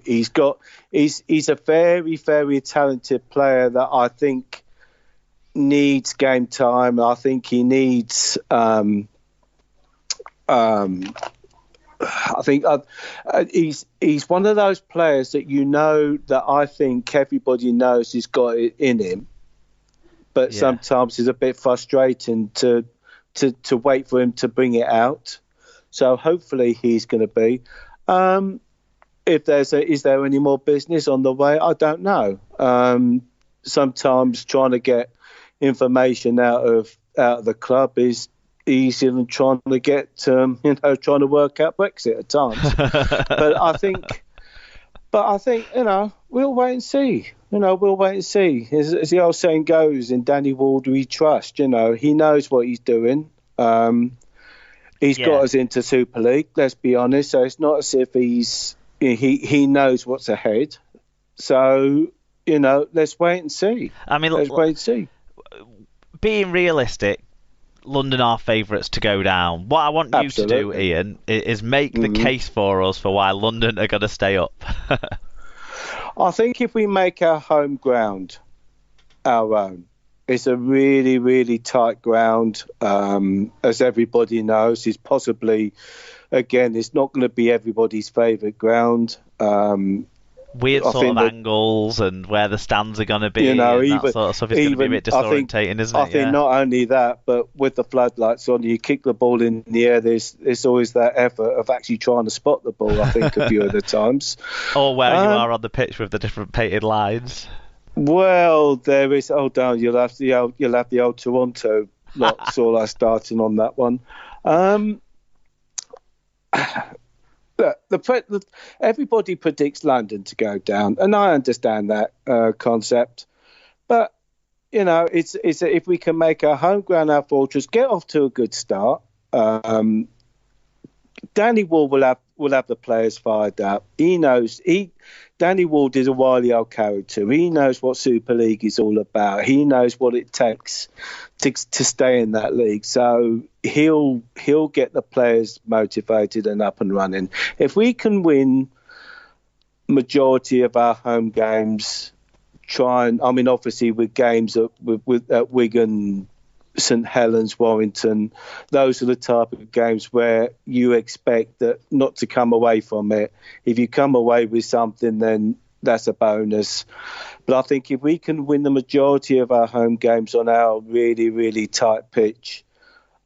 He's a very, very talented player that I think needs game time. I think he needs. I think he's one of those players that that I think everybody knows he's got it in him, but sometimes it's a bit frustrating to wait for him to bring it out. So hopefully he's going to be. Is there any more business on the way? I don't know. Sometimes trying to get information out of the club is easier than trying to get trying to work out Brexit at times. but I think we'll wait and see. We'll wait and see. As the old saying goes, in Danny Ward we trust. He knows what he's doing. He's got us into Super League. Let's be honest. So it's not as if he knows what's ahead. So let's wait and see. Let's wait and see. Being realistic, London are favourites to go down. What I want you to do, Ian, is make the case for us for why London are going to stay up. I think if we make our home ground our own, it's a really, really tight ground. As everybody knows, it's possibly, again, it's not going to be everybody's favourite ground. Weird sort of angles and where the stands are going to be, that sort of stuff is going to be a bit disorientating, isn't it? I think not only that, but with the floodlights on, you kick the ball in the air, there's always that effort of actually trying to spot the ball, I think, a few of the times. Or where you are on the pitch with the different painted lines. Well, there is. Oh, down. You'll have the old Toronto lot. All I starting on that one. Everybody predicts London to go down, and I understand that concept. But it's if we can make our home ground our fortress, get off to a good start. Danny Ward will have the players fired up. Danny Ward is a wily old character. He knows what Super League is all about. He knows what it takes to stay in that league. So he'll get the players motivated and up and running. If we can win majority of our home games, obviously with games at Wigan, St Helens, Warrington, those are the type of games where you expect that not to come away from it. If you come away with something, then that's a bonus. But I think if we can win the majority of our home games on our really, really tight pitch,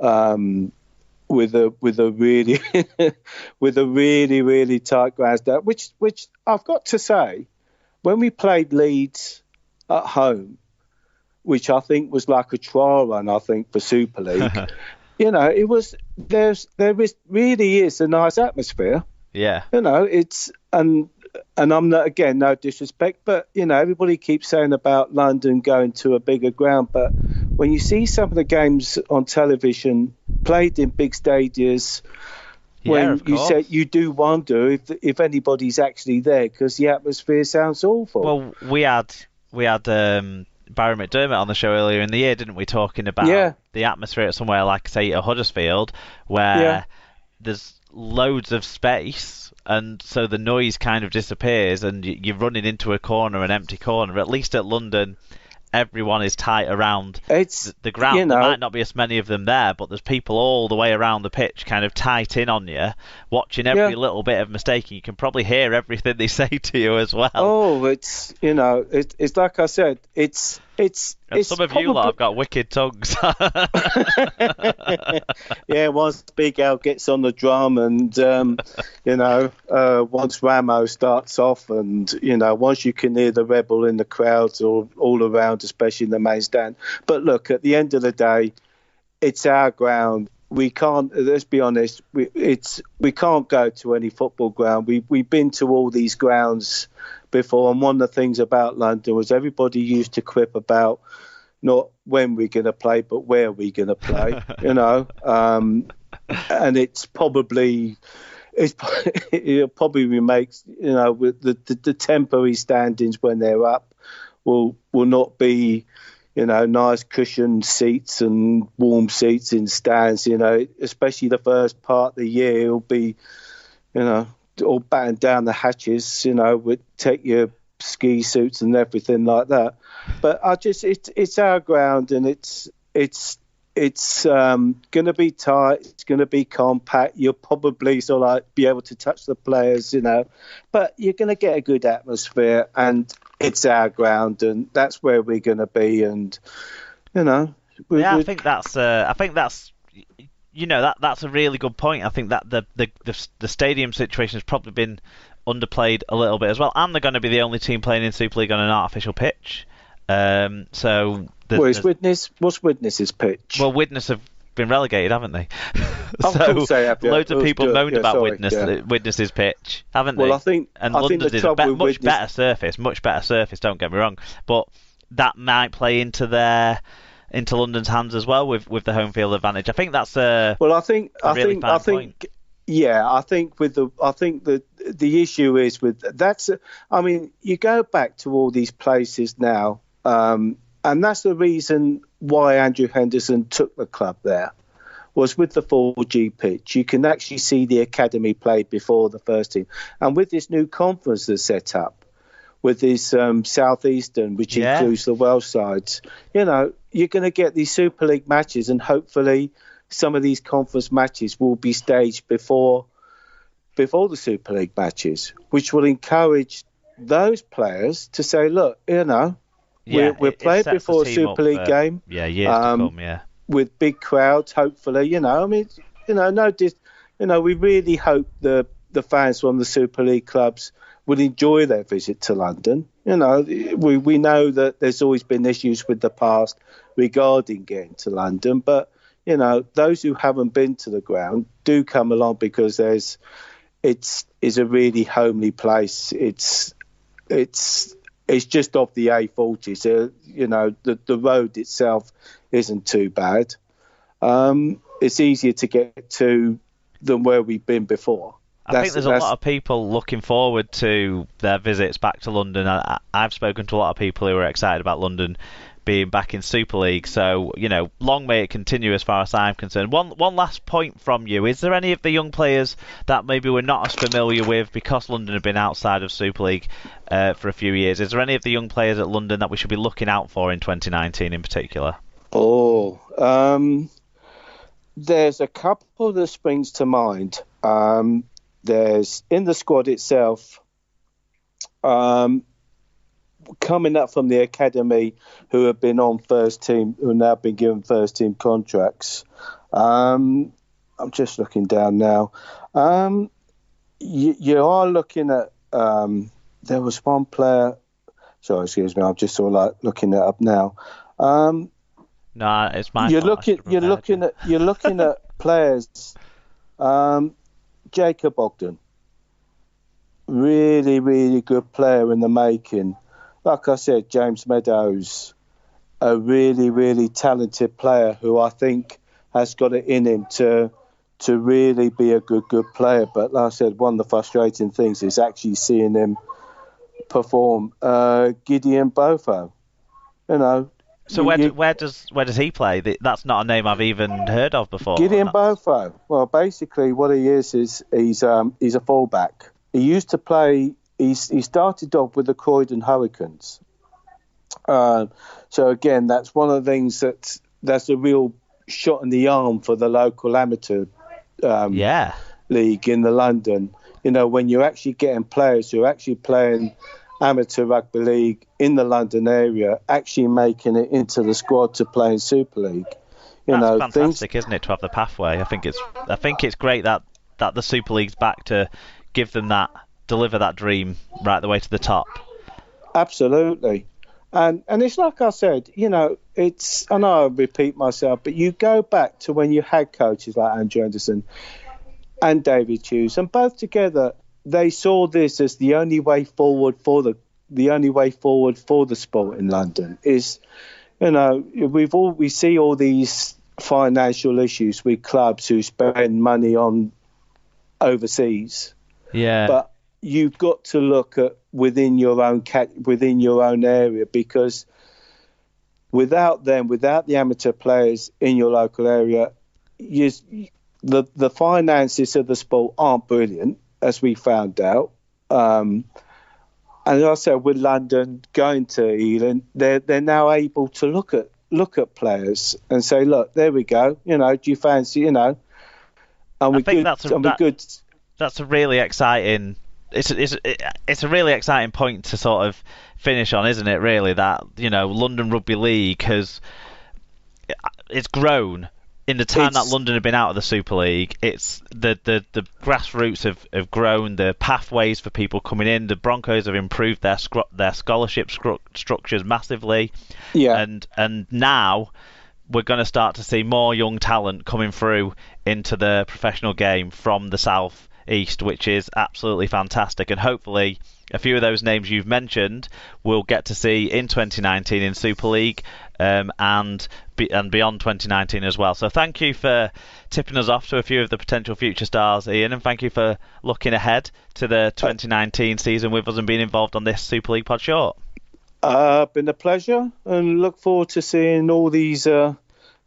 with a really with a really, really tight ground, which I've got to say, when we played Leeds at home, which I think was like a trial run, I think, for Super League. It was really is a nice atmosphere. Yeah. It's and I'm not, again, no disrespect, but everybody keeps saying about London going to a bigger ground, but when you see some of the games on television played in big stadiums, when you say, you do wonder if anybody's actually there, because the atmosphere sounds awful. Well, we had Barry McDermott on the show earlier in the year, didn't we, talking about the atmosphere at somewhere like, say, at Huddersfield, where there's loads of space, and so the noise kind of disappears, and you're running into a corner, an empty corner. At least at London, everyone is tight around the ground. There might not be as many of them there, but there's people all the way around the pitch kind of tight in on you, watching every little bit of mistake, and you can probably hear everything they say to you as well. Oh, it's like I said, it's some of you lot have got wicked tongues. Once Big Al gets on the drum, and once Ramo starts off, and once you can hear the rebel in the crowds all around, especially in the main stand. But look, at the end of the day, it's our ground. We can't. Let's be honest. We can't go to any football ground. We've been to all these grounds before, and one of the things about London was everybody used to quip about not when we're going to play, but where we're going to play. And it probably makes with the temporary standings when they're up will not be nice cushioned seats and warm seats in stands. Especially the first part of the year, it'll be all batten down the hatches, take your ski suits and everything like that. But it's our ground, and it's going to be tight. It's going to be compact. You'll probably sort of be able to touch the players, but you're going to get a good atmosphere, and it's our ground, and that's where we're going to be. And I think that's that's a really good point. I think that the stadium situation has probably been underplayed a little bit as well, and they're going to be the only team playing in Super League on an artificial pitch. What's Widnes's pitch? Well, Widnes have been relegated, haven't they? Of course they have. Yeah. Loads of people moaned about Widnes's pitch, haven't they? Well, I think London the did trouble a with much better surface. Don't get me wrong, but that might play into London's hands as well with the home field advantage. I think that's a really fine point. Yeah, I think the issue is with that's. I mean, you go back to all these places now, and that's the reason why Andrew Henderson took the club there, was with the 4G pitch. You can actually see the academy played before the first team, and with this new conference that's set up, with this Southeastern, which includes the Welsh sides, you're going to get these Super League matches, and hopefully some of these conference matches will be staged before the Super League matches, which will encourage those players to say, look, we're playing before a Super League game. Yeah, years to come, yeah. With big crowds, hopefully, we really hope the fans from the Super League clubs would enjoy their visit to London. We know that there's always been issues with the past regarding getting to London, but those who haven't been to the ground do come along, because it's a really homely place. It's just off the A40, so the road itself isn't too bad. It's easier to get to than where we've been before. I think there's a lot of people looking forward to their visits back to London. I've spoken to a lot of people who are excited about London being back in Super League, so long may it continue as far as I'm concerned. One last point from you: is there any of the young players that maybe we're not as familiar with because London have been outside of Super League for a few years? Is there any of the young players at London that we should be looking out for in 2019 in particular? There's a couple that springs to mind. There's in the squad itself, coming up from the academy, who have been on first team, who have now been given first team contracts. I'm just looking down now. You are looking at. There was one player. Sorry, excuse me. I'm just sort of looking it up now. No, it's my. You're looking at players. Jacob Ogden, really, really good player in the making. Like I said, James Meadows, a really, really talented player who I think has got it in him to really be a good player. But like I said, one of the frustrating things is actually seeing him perform. Gideon Bofo, So where does he play? That's not a name I've even heard of before. Gideon Bofo. Well, basically what he is he's a fullback. He used to play. He started off with the Croydon Hurricanes. So again, that's one of the things that's a real shot in the arm for the local amateur league in the London. When you're actually getting players who are actually playing amateur rugby league in the London area, actually making it into the squad to play in Super League. That's fantastic, isn't it, to have the pathway? I think it's great that the Super League's back to give them deliver that dream right the way to the top. Absolutely. And it's like I said, I know I repeat myself, but you go back to when you had coaches like Andrew Henderson and David Hughes, and both together they saw this as the only way forward for the sport in London. Is we see all these financial issues with clubs who spend money on overseas. Yeah. But you've got to look at within your own area, because without the amateur players in your local area, the finances of the sport aren't brilliant. as we found out. And also with London going to Ealing, they're now able to look at players and say, look, there we go. Do you fancy? And we good. That's a really exciting. It's a really exciting point to sort of finish on, isn't it? Really, that London Rugby League it's grown. In the time that London have been out of the Super League, it's the grassroots have grown, the pathways for people coming in. The Broncos have improved their scholarship structures massively, and now we're going to start to see more young talent coming through into the professional game from the South East, which is absolutely fantastic. And hopefully a few of those names you've mentioned we'll get to see in 2019 in Super League and beyond 2019 as well. So thank you for tipping us off to a few of the potential future stars, Ian, and thank you for looking ahead to the 2019 season with us and being involved on this Super League Pod Short. Been a pleasure, and look forward to seeing all these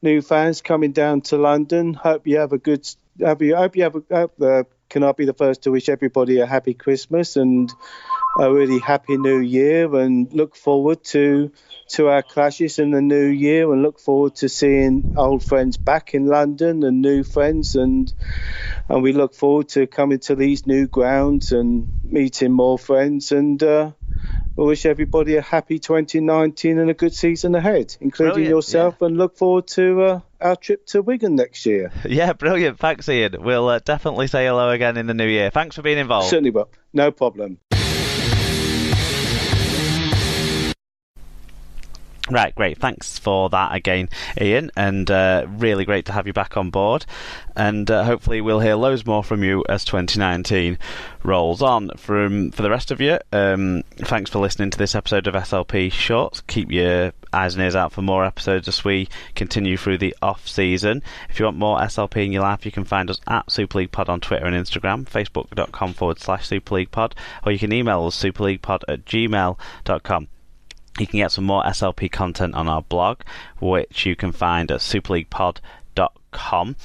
new fans coming down to London. Hope you have a good. Can I be the first to wish everybody a happy Christmas and a really happy New Year, and look forward to our clashes in the new year, and look forward to seeing old friends back in London and new friends, and we look forward to coming to these new grounds and meeting more friends, and we wish everybody a happy 2019 and a good season ahead, including yourself, and look forward to our trip to Wigan next year. Yeah, brilliant. Thanks, Ian. We'll definitely say hello again in the new year. Thanks for being involved. Certainly will. No problem. Right, great. Thanks for that again, Ian, and really great to have you back on board. And hopefully we'll hear loads more from you as 2019 rolls on. For the rest of you, thanks for listening to this episode of SLP Shorts. Keep your eyes and ears out for more episodes as we continue through the off-season. If you want more SLP in your life, you can find us at Super League Pod on Twitter and Instagram, facebook.com/Super League Pod, or you can email us superleaguepod@gmail.com. You can get some more SLP content on our blog, which you can find at superleaguepod.com.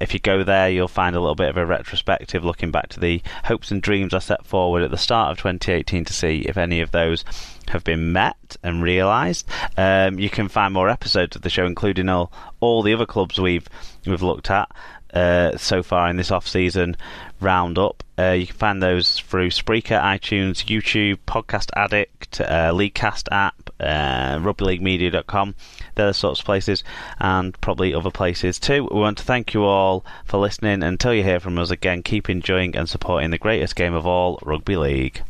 If you go there, you'll find a little bit of a retrospective looking back to the hopes and dreams I set forward at the start of 2018 to see if any of those have been met and realised. You can find more episodes of the show, including all the other clubs we've looked at so far in this off-season roundup. You can find those through Spreaker, iTunes, YouTube, Podcast Addict, Leaguecast app, rugbyleaguemedia.com. They're the sorts of places, and probably other places too. We want to thank you all for listening. Until you hear from us again, keep enjoying and supporting the greatest game of all, Rugby League.